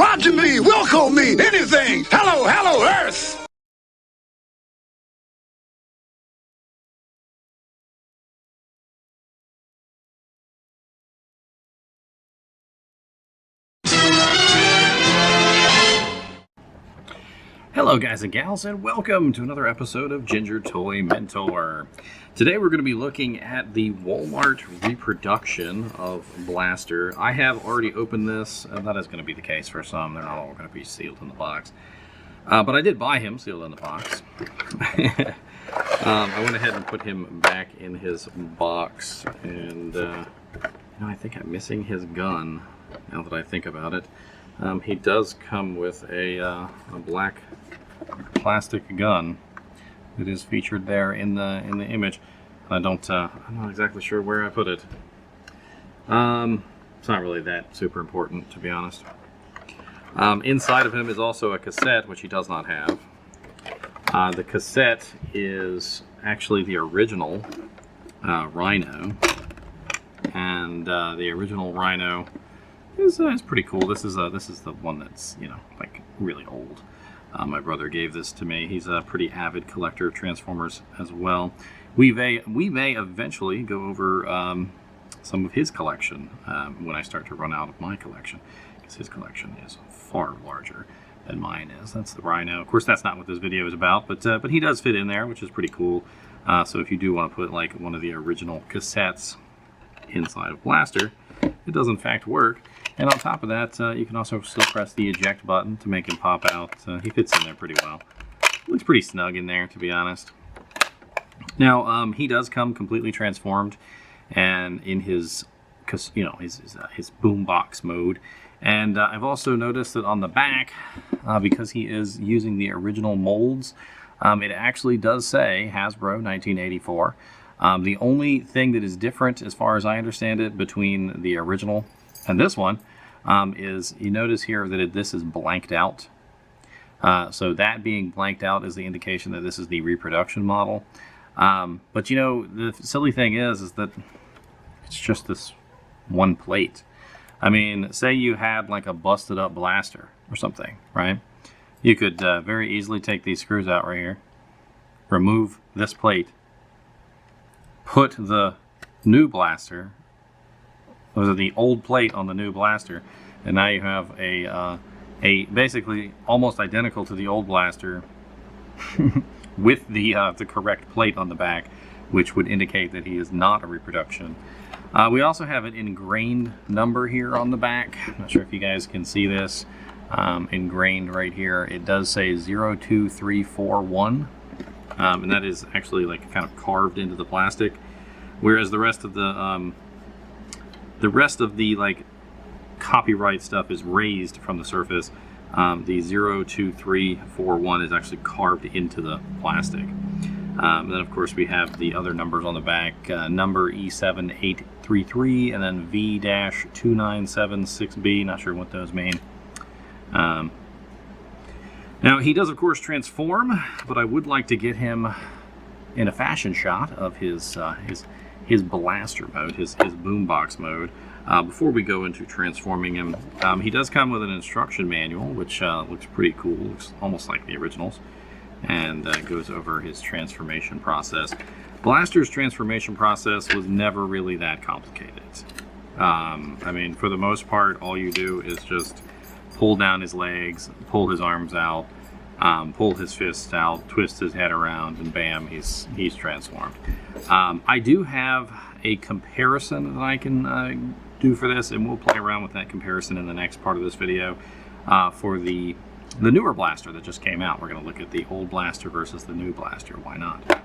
Roger me, welcome me, anything. Hello, hello, Earth. Hello guys and gals, and welcome to another episode of Ginger Toy Mentor. Today we're going to be looking at the Walmart reproduction of Blaster. I have already opened this, and that is going to be the case for some. They're not all going to be sealed in the box. But I did buy him sealed in the box. I went ahead and put him back in his box, and I think I'm missing his gun, now that I think about it. He does come with a black plastic gun that is featured there in the image. I'm not exactly sure where I put it. It's not really that super important, to be honest. Inside of him is also a cassette, which he does not have. The cassette is actually the original Rhino, and the original Rhino is pretty cool. This is the one that's, like really old. My brother gave this to me. He's a pretty avid collector of Transformers as well. We may eventually go over some of his collection when I start to run out of my collection, because his collection is far larger than mine is. That's the Rhino. Of course, that's not what this video is about, but he does fit in there, which is pretty cool. So if you do want to put like one of the original cassettes inside of Blaster, it does in fact work. And on top of that, you can also still press the eject button to make him pop out. He fits in there pretty well. Looks pretty snug in there, to be honest. Now, he does come completely transformed, and in his Boombox mode. And I've also noticed that on the back, because he is using the original molds, it actually does say Hasbro 1984. The only thing that is different, as far as I understand it, between the original and this one, is you notice here that this is blanked out. So that being blanked out is the indication that this is the reproduction model. But the silly thing is that it's just this one plate. I mean, say you had like a busted up Blaster or something, right? You could very easily take these screws out right here, remove this plate, put the new Blaster, or the old plate on the new Blaster, and now you have a basically almost identical to the old Blaster with the correct plate on the back, which would indicate that he is not a reproduction. We also have an ingrained number here on the back. I'm not sure if you guys can see this. Ingrained right here. It does say 02341, and that is actually like kind of carved into the plastic, whereas the rest of the like copyright stuff is raised from the surface. The 02341 is actually carved into the plastic. And then of course we have the other numbers on the back, number E7833 and then V-2976B. Not sure what those mean. Now he does of course transform, but I would like to get him in a fashion shot of his Blaster mode, his Boombox mode, before we go into transforming him. He does come with an instruction manual, which looks pretty cool. Looks almost like the originals, and goes over his transformation process. Blaster's transformation process was never really that complicated. I mean, for the most part, all you do is just pull down his legs, pull his arms out, pull his fists out, twist his head around, and bam, he's transformed. I do have a comparison that I can do for this, and we'll play around with that comparison in the next part of this video. For the newer Blaster that just came out, we're going to look at the old Blaster versus the new Blaster. Why not?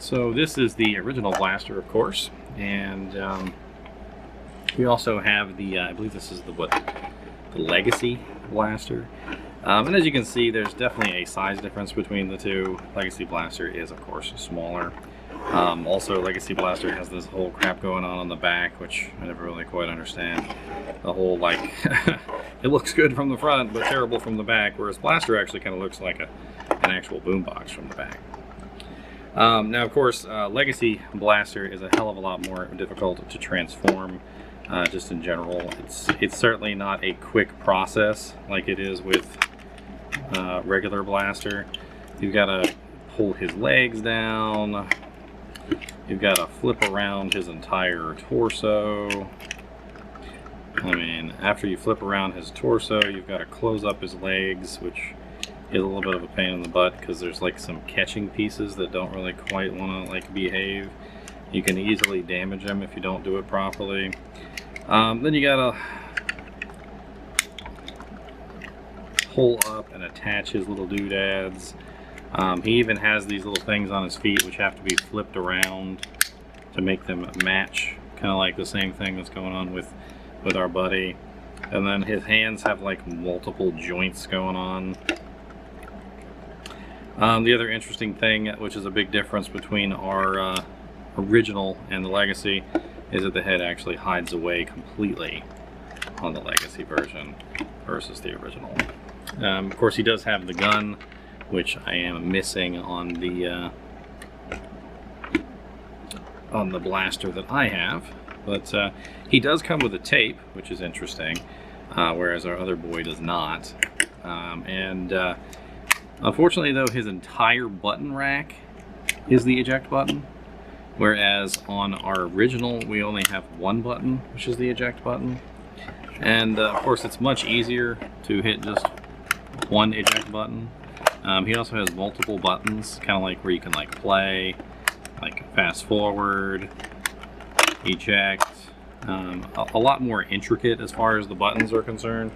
So this is the original blaster, of course, and we also have the, I believe this is the Legacy blaster. And as you can see, there's definitely a size difference between the two. Legacy blaster is, of course, smaller. Also, Legacy blaster has this whole crap going on the back, which I never really quite understand. The whole, like, it looks good from the front, but terrible from the back, whereas blaster actually kind of looks like an actual boombox from the back. Now, of course, Legacy blaster is a hell of a lot more difficult to transform, just in general. It's certainly not a quick process like it is with regular blaster. You've got to pull his legs down. You've got to flip around his entire torso. I mean, after you flip around his torso, you've got to close up his legs, which is a little bit of a pain in the butt because there's like some catching pieces that don't really quite want to like behave. You can easily damage them if you don't do it properly. Then you gotta pull up and attach his little doodads. He even has these little things on his feet which have to be flipped around to make them match, kind of like the same thing that's going on with our buddy. And then his hands have like multiple joints going on. The other interesting thing, which is a big difference between our original and the Legacy, is that the head actually hides away completely on the Legacy version versus the original. Of course, he does have the gun, which I am missing on the blaster that I have. But he does come with a tape, which is interesting, whereas our other boy does not. Unfortunately, though, his entire button rack is the eject button, whereas on our original, we only have one button, which is the eject button. And, of course, it's much easier to hit just one eject button. He also has multiple buttons, kind of like where you can, like, play, like fast forward, eject, a lot more intricate as far as the buttons are concerned.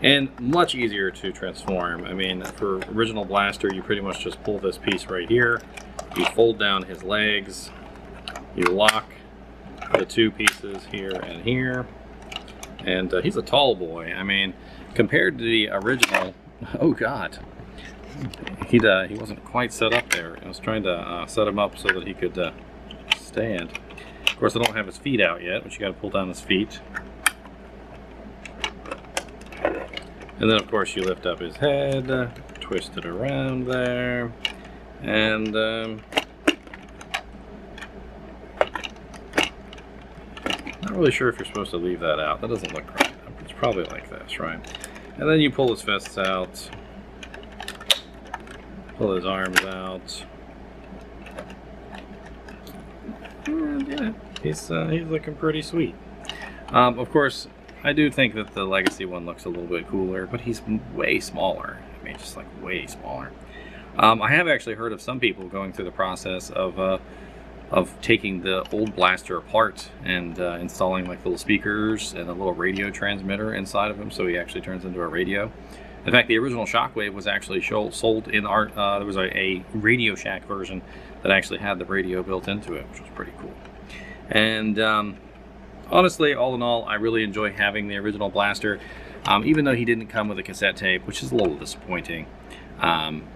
And much easier to transform. I mean, for original blaster, you pretty much just pull this piece right here, you fold down his legs, you lock the two pieces here and here, and he's a tall boy. I mean, compared to the original, oh god, he wasn't quite set up there. I was trying to set him up so that he could stand. Of course, I don't have his feet out yet, but you got to pull down his feet. And then, of course, you lift up his head, twist it around there, and not really sure if you're supposed to leave that out. That doesn't look right. It's probably like this, right? And then you pull his fists out, pull his arms out, and yeah, he's looking pretty sweet. Of course, I do think that the Legacy one looks a little bit cooler, but he's way smaller. I mean, just like way smaller. I have actually heard of some people going through the process of taking the old blaster apart and installing like little speakers and a little radio transmitter inside of him, so he actually turns into a radio. In fact, the original Shockwave was actually sold in our. There was a Radio Shack version that actually had the radio built into it, which was pretty cool. And honestly, all in all, I really enjoy having the original blaster, even though he didn't come with a cassette tape, which is a little disappointing,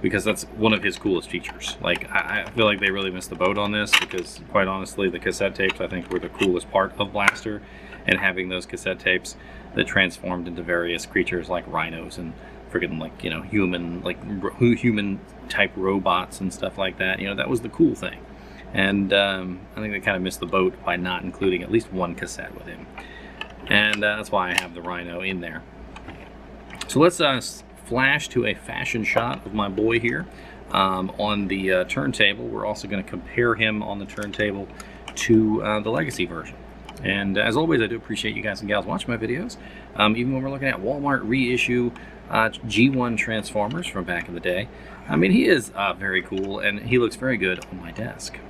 because that's one of his coolest features. Like, I feel like they really missed the boat on this, because quite honestly, the cassette tapes, I think, were the coolest part of blaster, and having those cassette tapes that transformed into various creatures like rhinos and friggin' like, you know, human type robots and stuff like that. You know, that was the cool thing. And I think they kind of missed the boat by not including at least one cassette with him. And that's why I have the Rhino in there. So let's flash to a fashion shot of my boy here on the turntable. We're also going to compare him on the turntable to the Legacy version. And as always, I do appreciate you guys and gals watching my videos. Even when we're looking at Walmart reissue G1 Transformers from back in the day. I mean, he is very cool, and he looks very good on my desk.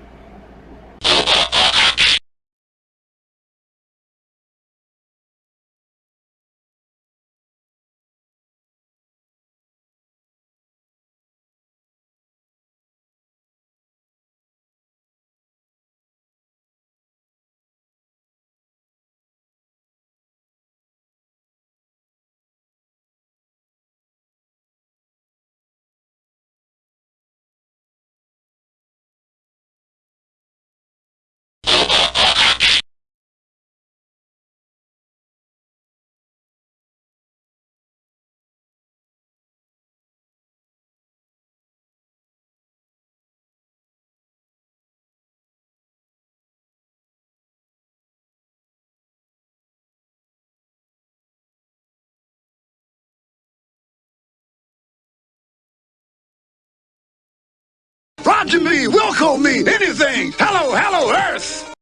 Roger me, Wilco me, anything. Hello, hello, Earth.